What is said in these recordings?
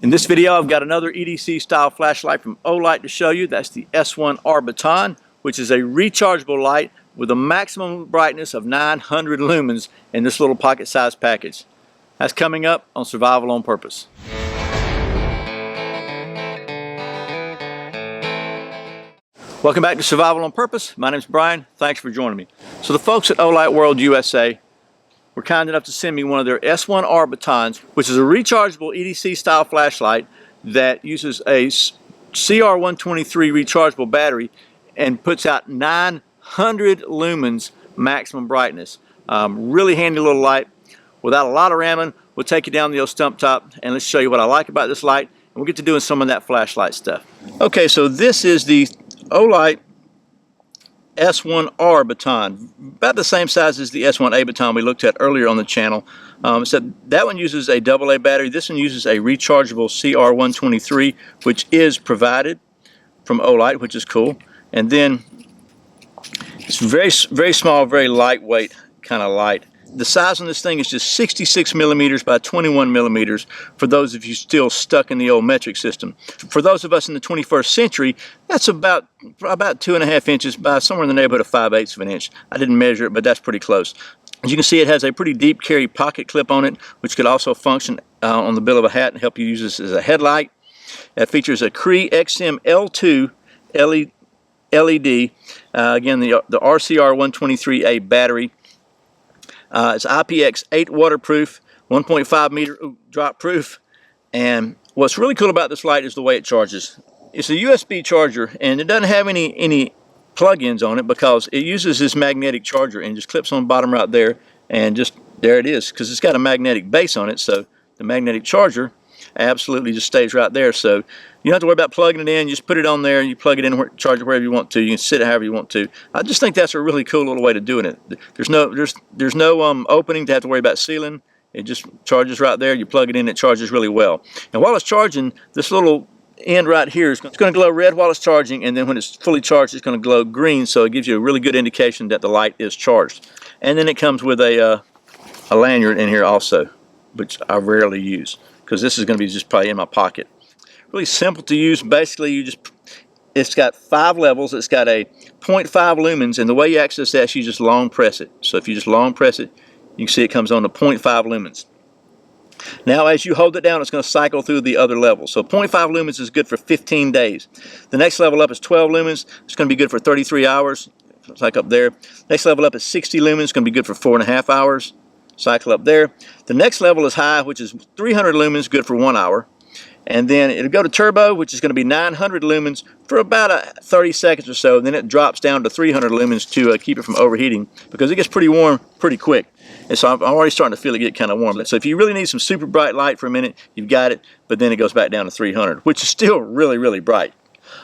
In this video, I've got another EDC style flashlight from Olight to show you. That's the S1R baton, which is a rechargeable light with a maximum brightness of 900 lumens in this little pocket-sized package. That's coming up on Survival on Purpose. Welcome back to Survival on Purpose. My name's Brian. Thanks for joining me. So the folks at Olight World USA were kind enough to send me one of their S1R batons, which is a rechargeable EDC style flashlight that uses a CR123 rechargeable battery and puts out 900 lumens maximum brightness. Really handy little light. Without a lot of ramming, we'll take you down the old stump top and let's show you what I like about this light, and we'll get to doing some of that flashlight stuff. Okay, so this is the Olight S1R baton, about the same size as the S1A baton we looked at earlier on the channel. So that one uses a AA battery. This one uses a rechargeable CR123, which is provided from Olight, which is cool. And then it's very small, very lightweight kind of light. The size on this thing is just 66 millimeters by 21 millimeters for those of you still stuck in the old metric system. For those of us in the 21st century, that's about 2.5 inches by somewhere in the neighborhood of 5/8 of an inch. I didn't measure it, but that's pretty close. As you can see, it has a pretty deep carry pocket clip on it, which could also function on the bill of a hat and help you use this as a headlight. It features a Cree XM-L2 LED, again the RCR123A battery. It's IPX8 waterproof, 1.5 meter drop proof, and what's really cool about this light is the way it charges. It's a USB charger, and it doesn't have any plug-ins on it because it uses this magnetic charger and just clips on the bottom right there, and just there it is, because it's got a magnetic base on it, so the magnetic charger absolutely just stays right there. So you don't have to worry about plugging it in. You just put it on there and you plug it in, charge it wherever you want to. You can sit it however you want to. I just think that's a really cool little way to doing it. There's no opening to have to worry about sealing. It just charges right there. You plug it in, it charges really well. And while it's charging, this little end right here is going to glow red while it's charging, and then when it's fully charged, it's going to glow green. So it gives you a really good indication that the light is charged. And then it comes with a lanyard in here also, which I rarely use, because this is going to be just probably in my pocket. Really simple to use. Basically, it's got 5 levels. It's got a 0.5 lumens, and the way you access that is you just long press it. So if you just long press it, you can see it comes on to 0.5 lumens. Now as you hold it down, it's going to cycle through the other levels. So 0.5 lumens is good for 15 days. The next level up is 12 lumens. It's going to be good for 33 hours. It's like up there. Next level up is 60 lumens. It's going to be good for 4.5 hours. Cycle up there. The next level is high, which is 300 lumens, good for 1 hour. And then it'll go to turbo, which is going to be 900 lumens for about 30 seconds or so. Then it drops down to 300 lumens to keep it from overheating, because it gets pretty warm pretty quick. And so I'm already starting to feel it get kind of warm. So if you really need some super bright light for a minute, you've got it, but then it goes back down to 300, which is still really, really bright.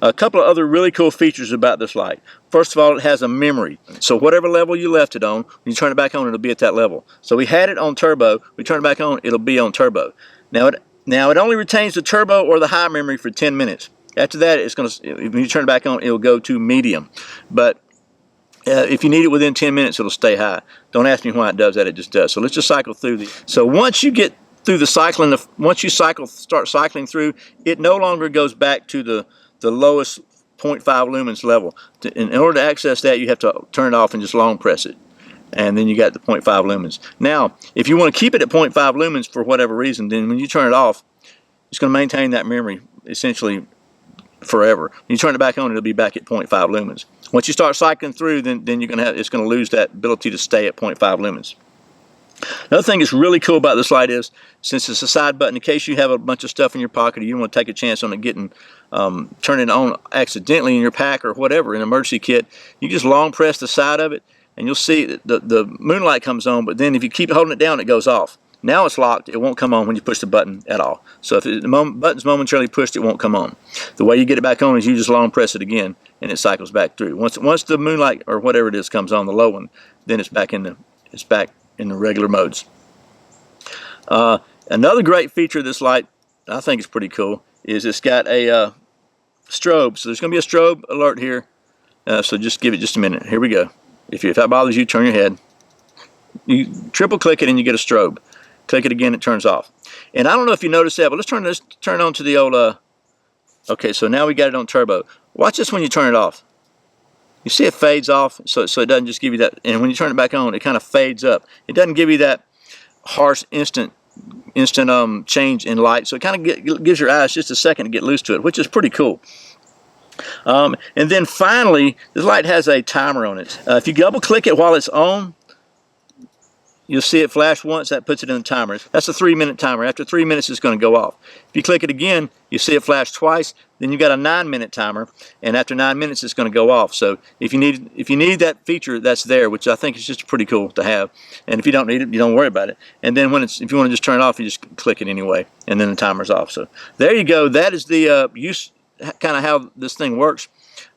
A couple of other really cool features about this light. First of all, it has a memory. So whatever level you left it on, when you turn it back on, it'll be at that level. So we had it on turbo. We turn it back on, it'll be on turbo. Now it only retains the turbo or the high memory for 10 minutes. After that, it's going to, when you turn it back on, it'll go to medium. But if you need it within 10 minutes, it'll stay high. Don't ask me why it does that. It just does. So let's just cycle through these. So once you get through the cycling, once you start cycling through, it no longer goes back to the lowest 0.5 lumens level. In order to access that, you have to turn it off and just long press it, and then you got the 0.5 lumens. Now if you want to keep it at 0.5 lumens for whatever reason, then when you turn it off, it's going to maintain that memory essentially forever. When you turn it back on, it'll be back at 0.5 lumens. Once you start cycling through, then it's going to lose that ability to stay at 0.5 lumens. Another thing that's really cool about this light is, since it's a side button, in case you have a bunch of stuff in your pocket or you don't want to take a chance on it getting turning on accidentally in your pack or whatever, in an emergency kit, you just long press the side of it and you'll see that the moonlight comes on, but then if you keep holding it down, it goes off. Now it's locked. It won't come on when you push the button at all. So if the button's momentarily pushed, it won't come on. The way you get it back on is you just long press it again and it cycles back through. Once the moonlight or whatever it is comes on, the low one, then it's back in the regular modes. Another great feature of this light, I think it's pretty cool, is it's got a strobe. So there's going to be a strobe alert here. So just give it just a minute. Here we go. If that bothers you, turn your head. You triple click it and you get a strobe. Click it again, it turns off. And I don't know if you noticed that, but let's turn on to the old, okay, so now we got it on turbo. Watch this when you turn it off. You see it fades off, so it doesn't just give you that, and when you turn it back on, it kind of fades up. It doesn't give you that harsh instant change in light, so it kind of gives your eyes just a second to get used to it, which is pretty cool. And then finally, the light has a timer on it. If you double click it while it's on, you'll see it flash once. That puts it in the timer. That's a 3-minute timer. After 3 minutes, it's going to go off. If you click it again, you see it flash twice. Then you got a 9-minute timer, and after 9 minutes, it's going to go off. So if you need that feature, that's there, which I think is just pretty cool to have. And if you don't need it, you don't worry about it. And then if you want to just turn it off, you just click it anyway, and then the timer's off. So there you go. That is the kind of how this thing works.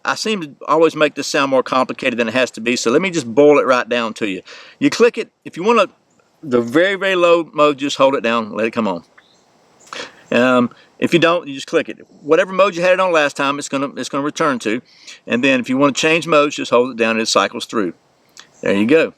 I seem to always make this sound more complicated than it has to be, so let me just boil it right down to you. You click it. If you want the very, very low mode, just hold it down, let it come on. If you don't, you just click it. Whatever mode you had it on last time, it's gonna return to. And then if you want to change modes, just hold it down and it cycles through. There you go.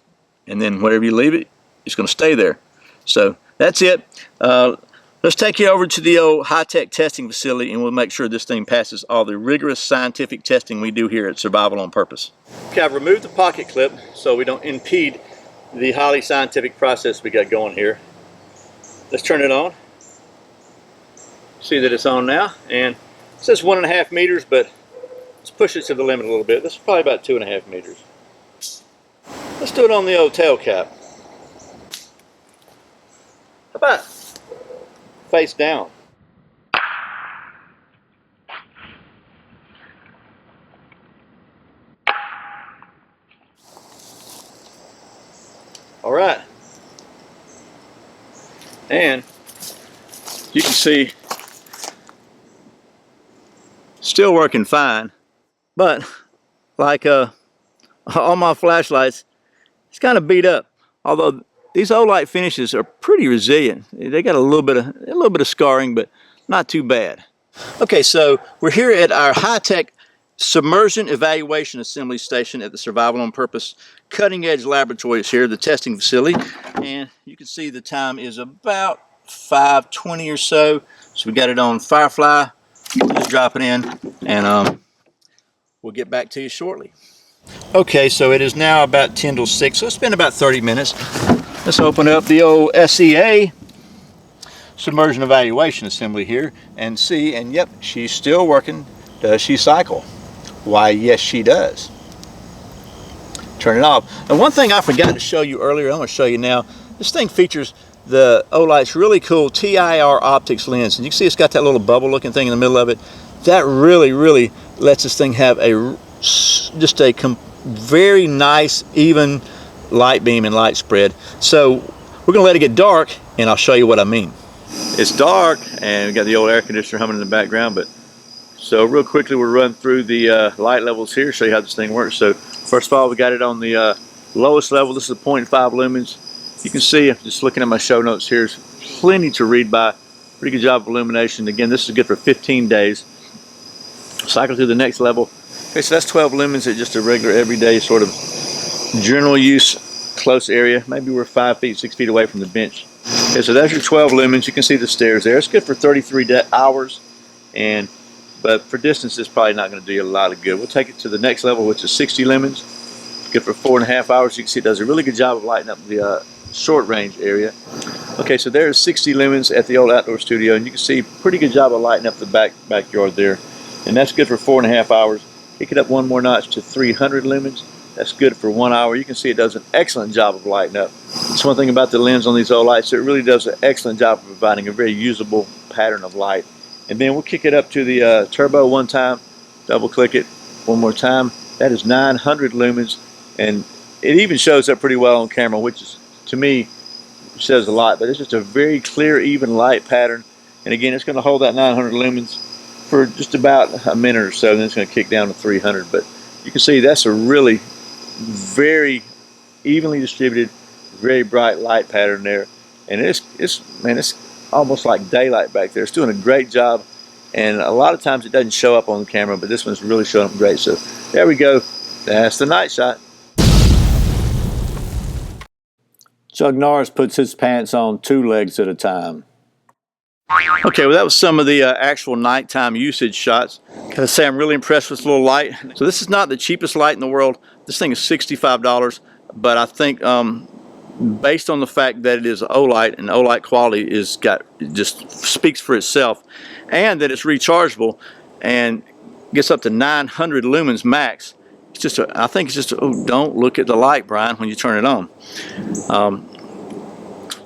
And then wherever you leave it, it's going to stay there. So that's it. Let's take you over to the old high-tech testing facility, and we'll make sure this thing passes all the rigorous scientific testing we do here at Survival on Purpose. Okay, I've removed the pocket clip so we don't impede the highly scientific process we got going here. Let's turn it on. See that it's on now, and it says 1.5 meters, but let's push it to the limit a little bit. This is probably about 2.5 meters. Let's do it on the old tail cap. How about face down? All right, and you can see still working fine, but like all my flashlights, it's kind of beat up. Although these Olight finishes are pretty resilient. They got a little bit of scarring, but not too bad. Okay, so we're here at our high-tech submersion evaluation assembly station at the Survival on Purpose cutting edge laboratories here, the testing facility, and you can see the time is about 5:20 or so. So we got it on Firefly. Just drop it in, and we'll get back to you shortly. Okay, so it is now about 10 till 6, so it's been about 30 minutes. Let's open up the old SEA submersion evaluation assembly here and see, and yep, she's still working. Does she cycle? Why, yes, she does. Turn it off. And one thing I forgot to show you earlier, I'm going to show you now. This thing features the Olight's really cool TIR optics lens, and you can see it's got that little bubble looking thing in the middle of it. That really lets this thing have just a very nice even light beam and light spread. So we're gonna let it get dark and I'll show you what I mean. It's dark and we got the old air conditioner humming in the background, but so real quickly we'll run through the light levels here, show you how this thing works. So first of all, we got it on the lowest level. This is 0.5 lumens. You can see, just looking at my show notes here, there's plenty to read by. Pretty good job of illumination. Again, this is good for 15 days. Cycle to the next level. Okay, so that's 12 lumens at just a regular everyday sort of general use close area. Maybe we're 5 feet, 6 feet away from the bench. Okay, so that's your 12 lumens. You can see the stairs there. It's good for 33 hours, but for distance, it's probably not going to do you a lot of good. We'll take it to the next level, which is 60 lumens. Good for 4.5 hours. You can see it does a really good job of lighting up the short range area. Okay, so there's 60 lumens at the old outdoor studio, and you can see pretty good job of lighting up the backyard there. And that's good for 4.5 hours. Kick it up one more notch to 300 lumens. That's good for 1 hour. You can see it does an excellent job of lighting up. That's one thing about the lens on these Olights. It really does an excellent job of providing a very usable pattern of light. And then we'll kick it up to the turbo one time, double click it one more time. That is 900 lumens, and it even shows up pretty well on camera, which is, to me, says a lot. But it's just a very clear, even light pattern. And again, it's going to hold that 900 lumens for just about a minute or so, and then it's going to kick down to 300. But you can see that's a really very evenly distributed, very bright light pattern there, and it's almost like daylight back there. It's doing a great job, and a lot of times it doesn't show up on the camera, but this one's really showing up great. So there we go. That's the night shot. Chuck Norris puts his pants on 2 legs at a time. Okay, well that was some of the actual nighttime usage shots. Gotta say I'm really impressed with this little light. So this is not the cheapest light in the world. This thing is $65, but I think based on the fact that it is Olight and Olight quality just speaks for itself, and that it's rechargeable and gets up to 900 lumens max. It's just I think it's just oh, don't look at the light, Brian, when you turn it on.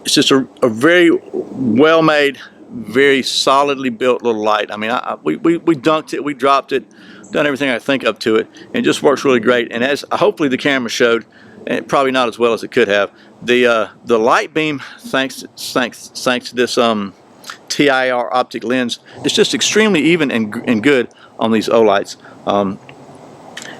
It's just a very well made, very solidly built little light. I mean, we dunked it, we dropped it, done everything I think up to it, and it just works really great. And as hopefully the camera showed, and probably not as well as it could have, the light beam, thanks to this TIR optic lens, it's just extremely even and good on these Olights.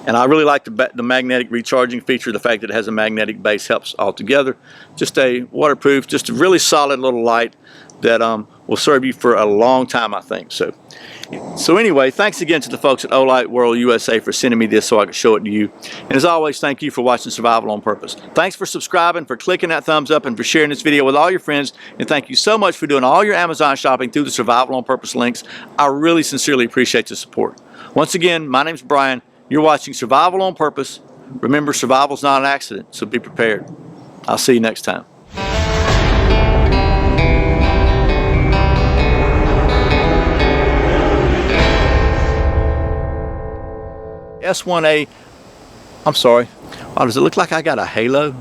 And I really like the magnetic recharging feature. The fact that it has a magnetic base helps altogether. Just a waterproof, just a really solid little light that will serve you for a long time, I think. So anyway, thanks again to the folks at Olight World USA for sending me this so I could show it to you. And as always, thank you for watching Survival on Purpose. Thanks for subscribing, for clicking that thumbs up, and for sharing this video with all your friends. And thank you so much for doing all your Amazon shopping through the Survival on Purpose links. I really sincerely appreciate the support. Once again, my name's Brian. You're watching Survival on Purpose. Remember, survival's not an accident, so be prepared. I'll see you next time. S1A, I'm sorry. Oh, does it look like I got a halo?